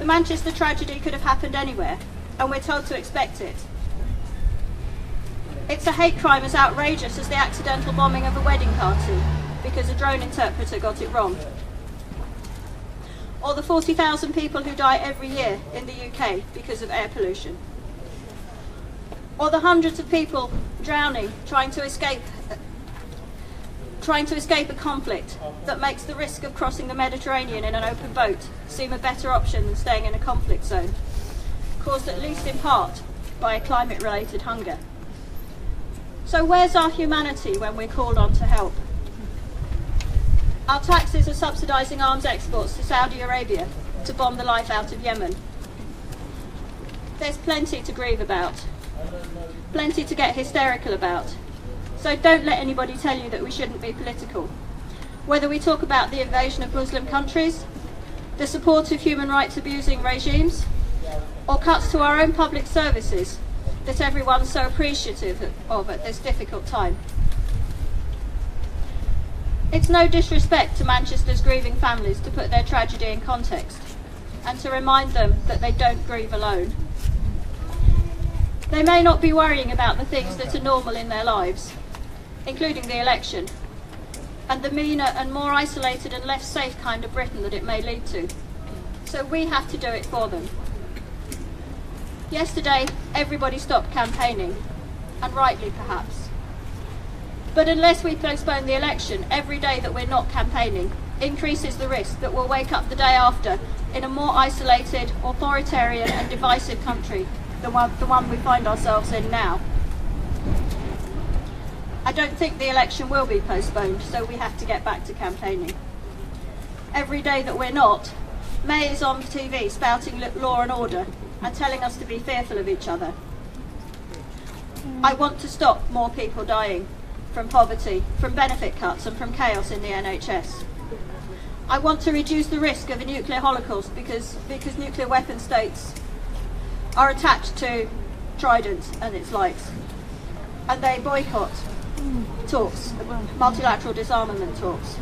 The Manchester tragedy could have happened anywhere, and we're told to expect it. It's a hate crime as outrageous as the accidental bombing of a wedding party because a drone interpreter got it wrong. Or the 40,000 people who die every year in the UK because of air pollution. Or the hundreds of people drowning trying to escape a conflict that makes the risk of crossing the Mediterranean in an open boat seem a better option than staying in a conflict zone, caused at least in part by a climate-related hunger. So where's our humanity when we're called on to help? Our taxes are subsidising arms exports to Saudi Arabia to bomb the life out of Yemen. There's plenty to grieve about, plenty to get hysterical about. So don't let anybody tell you that we shouldn't be political. Whether we talk about the invasion of Muslim countries, the support of human rights abusing regimes, or cuts to our own public services that everyone's so appreciative of at this difficult time. It's no disrespect to Manchester's grieving families to put their tragedy in context and to remind them that they don't grieve alone. They may not be worrying about the things that are normal in their lives, including the election, and the meaner and more isolated and less safe kind of Britain that it may lead to. So we have to do it for them. Yesterday, everybody stopped campaigning, and rightly perhaps. But unless we postpone the election, every day that we're not campaigning increases the risk that we'll wake up the day after in a more isolated, authoritarian and divisive country than the one we find ourselves in now. I don't think the election will be postponed, so we have to get back to campaigning. Every day that we're not, May is on TV spouting law and order and telling us to be fearful of each other. I want to stop more people dying from poverty, from benefit cuts and from chaos in the NHS. I want to reduce the risk of a nuclear holocaust because nuclear weapon states are attached to Trident and its likes, and they boycott talks, multilateral disarmament talks.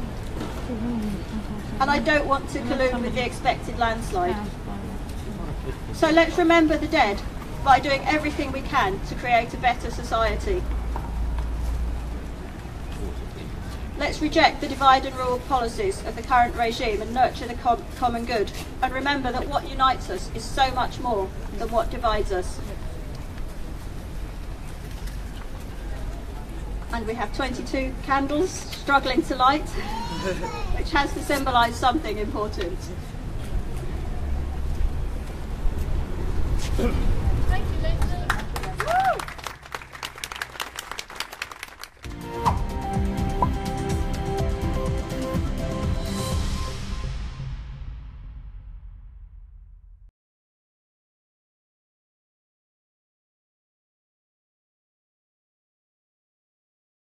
And I don't want to collude with the expected landslide. So let's remember the dead by doing everything we can to create a better society. Let's reject the divide and rule policies of the current regime and nurture the common good. And remember that what unites us is so much more than what divides us. And we have 22 candles struggling to light, which has to symbolise something important. Thank you, Lynn.